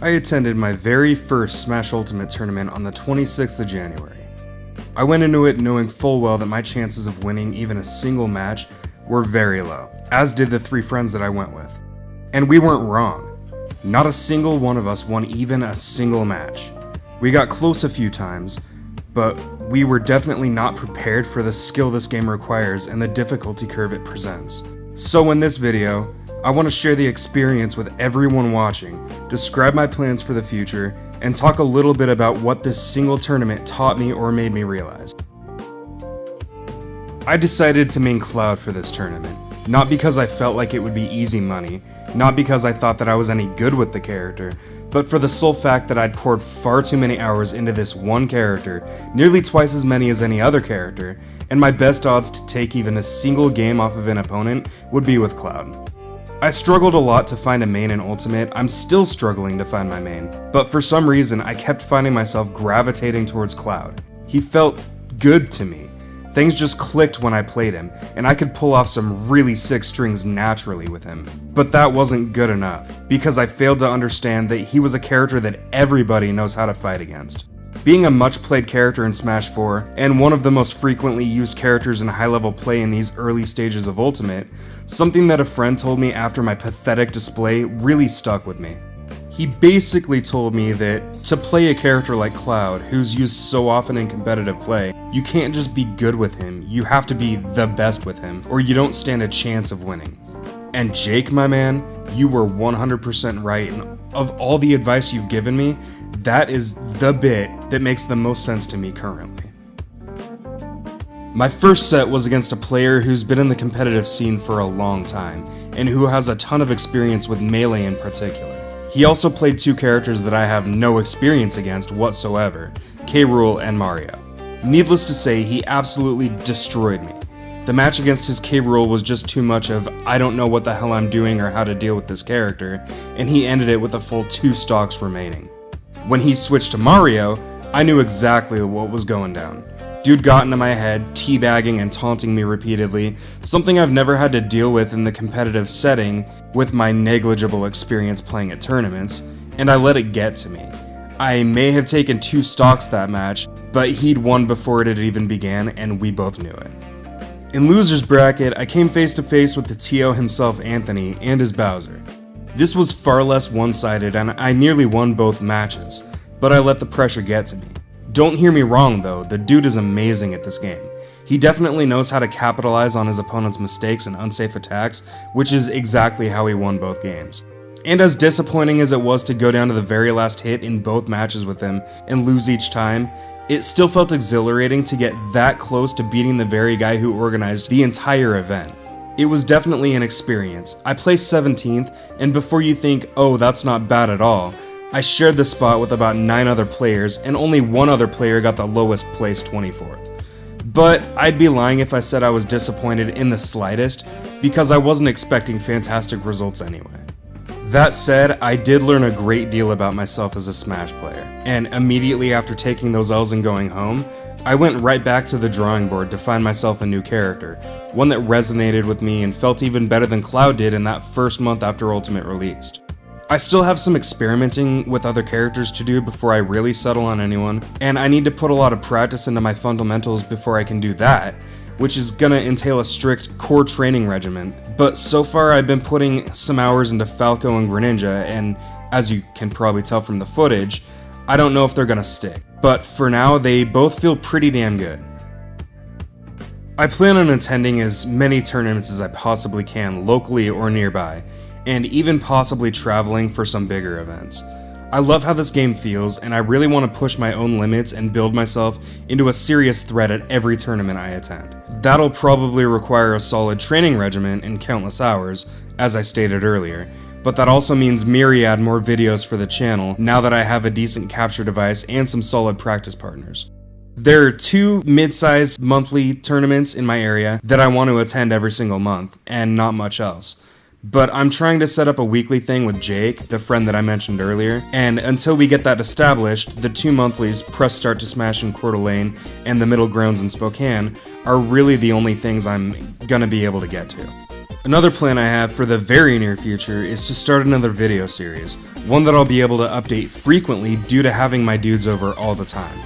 I attended my very first Smash Ultimate tournament on the 26th of January. I went into it knowing full well that my chances of winning even a single match were very low, as did the 3 friends that I went with. And we weren't wrong. Not a single one of us won even a single match. We got close a few times, but we were definitely not prepared for the skill this game requires and the difficulty curve it presents. So in this video, I want to share the experience with everyone watching, describe my plans for the future, and talk a little bit about what this single tournament taught me or made me realize. I decided to main Cloud for this tournament, not because I felt like it would be easy money, not because I thought that I was any good with the character, but for the sole fact that I'd poured far too many hours into this one character, nearly twice as many as any other character, and my best odds to take even a single game off of an opponent would be with Cloud. I struggled a lot to find a main in Ultimate. I'm still struggling to find my main, but for some reason I kept finding myself gravitating towards Cloud. He felt good to me. Things just clicked when I played him, and I could pull off some really sick strings naturally with him. But that wasn't good enough, because I failed to understand that he was a character that everybody knows how to fight against. Being a much played character in Smash 4, and one of the most frequently used characters in high-level play in these early stages of Ultimate, something that a friend told me after my pathetic display really stuck with me. He basically told me that to play a character like Cloud, who's used so often in competitive play, you can't just be good with him, you have to be the best with him, or you don't stand a chance of winning. And Jake, my man, you were 100% right, and of all the advice you've given me, that is the bit that makes the most sense to me currently. My first set was against a player who's been in the competitive scene for a long time, and who has a ton of experience with Melee in particular. He also played 2 characters that I have no experience against whatsoever, K. Rool and Mario. Needless to say, he absolutely destroyed me. The match against his K. Rool was just too much of, I don't know what the hell I'm doing or how to deal with this character, and he ended it with a full 2 stocks remaining. When he switched to Mario, I knew exactly what was going down. Dude got into my head, teabagging and taunting me repeatedly, something I've never had to deal with in the competitive setting with my negligible experience playing at tournaments, and I let it get to me. I may have taken 2 stocks that match, but he'd won before it had even began, and we both knew it. In loser's bracket, I came face to face with the TO himself, Anthony, and his Bowser. This was far less one-sided, and I nearly won both matches, but I let the pressure get to me. Don't hear me wrong though, the dude is amazing at this game. He definitely knows how to capitalize on his opponent's mistakes and unsafe attacks, which is exactly how he won both games. And as disappointing as it was to go down to the very last hit in both matches with him and lose each time, it still felt exhilarating to get that close to beating the very guy who organized the entire event. It was definitely an experience. I placed 17th, and before you think, oh, that's not bad at all, I shared the spot with about 9 other players, and only 1 other player got the lowest place 24th. But I'd be lying if I said I was disappointed in the slightest, because I wasn't expecting fantastic results anyway. That said, I did learn a great deal about myself as a Smash player, and immediately after taking those L's and going home, I went right back to the drawing board to find myself a new character, one that resonated with me and felt even better than Cloud did in that first month after Ultimate released. I still have some experimenting with other characters to do before I really settle on anyone, and I need to put a lot of practice into my fundamentals before I can do that, which is gonna entail a strict core training regimen. But so far I've been putting some hours into Falco and Greninja, and as you can probably tell from the footage, I don't know if they're gonna stick. But for now, they both feel pretty damn good. I plan on attending as many tournaments as I possibly can locally or nearby, and even possibly traveling for some bigger events. I love how this game feels, and I really want to push my own limits and build myself into a serious threat at every tournament I attend. That'll probably require a solid training regimen and countless hours, as I stated earlier, but that also means myriad more videos for the channel now that I have a decent capture device and some solid practice partners. There are 2 mid-sized monthly tournaments in my area that I want to attend every single month, and not much else. But I'm trying to set up a weekly thing with Jake, the friend that I mentioned earlier, and until we get that established, the 2 monthlies, Press Start to Smash in Coeur d'Alene and the Middle Grounds in Spokane, are really the only things I'm gonna be able to get to. Another plan I have for the very near future is to start another video series, one that I'll be able to update frequently due to having my dudes over all the time.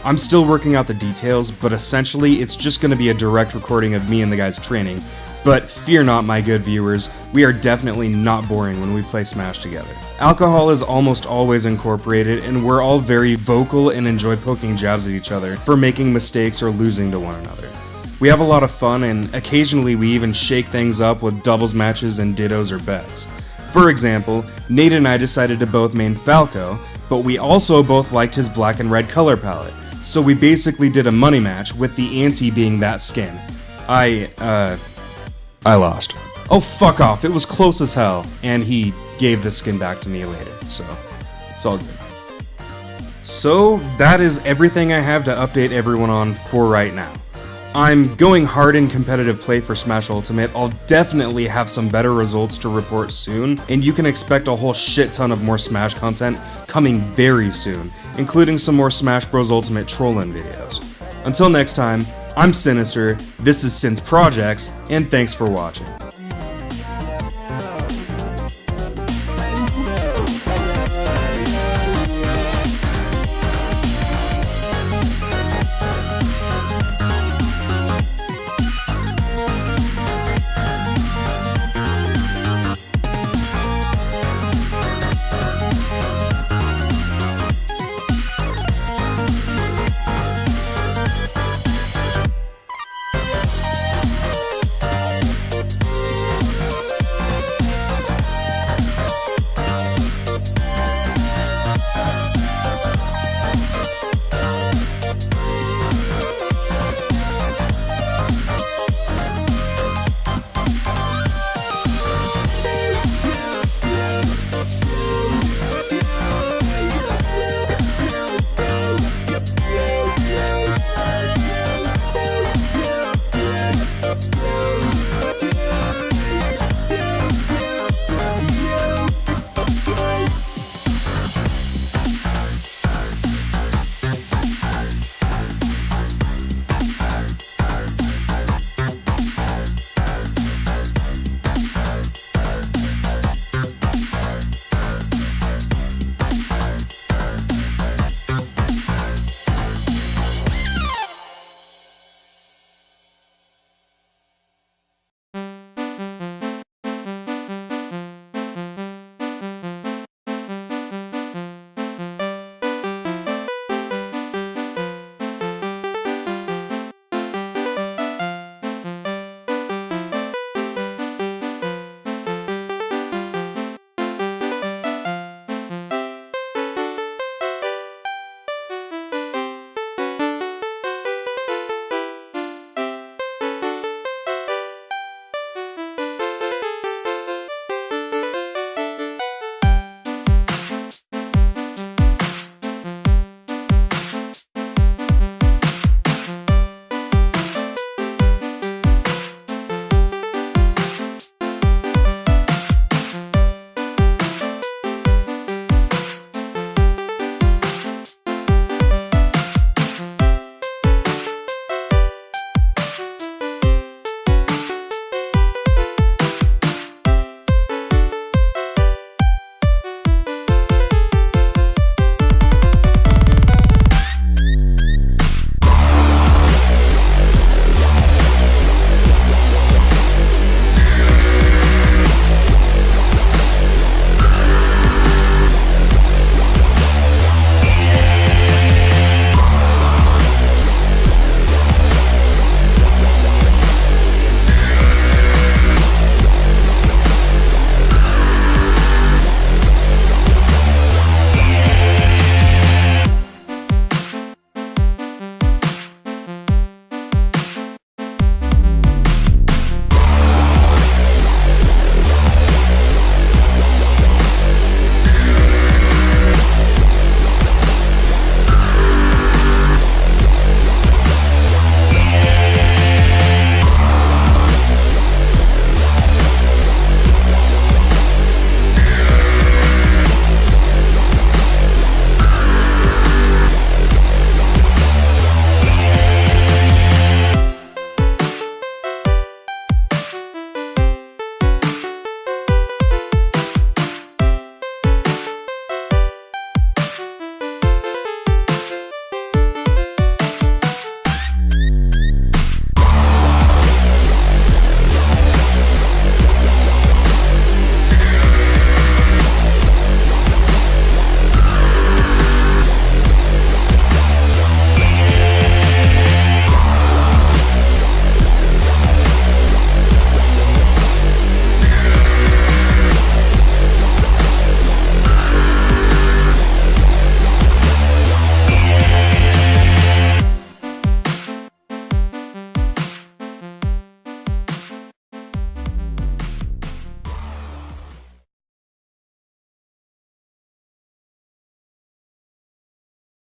I'm still working out the details, but essentially it's just going to be a direct recording of me and the guys training, but fear not my good viewers, we are definitely not boring when we play Smash together. Alcohol is almost always incorporated, and we're all very vocal and enjoy poking jabs at each other for making mistakes or losing to one another. We have a lot of fun, and occasionally we even shake things up with doubles matches and dittos or bets. For example, Nate and I decided to both main Falco, but we also both liked his black and red color palette, so we basically did a money match with the ante being that skin. I lost. Oh, fuck off, it was close as hell, and he gave the skin back to me later, so it's all good. So, that is everything I have to update everyone on for right now. I'm going hard in competitive play for Smash Ultimate. I'll definitely have some better results to report soon, and you can expect a whole shit ton of more Smash content coming very soon, including some more Smash Bros. Ultimate trollin' videos. Until next time, I'm Sinister, this is Sin's Projects, and thanks for watching.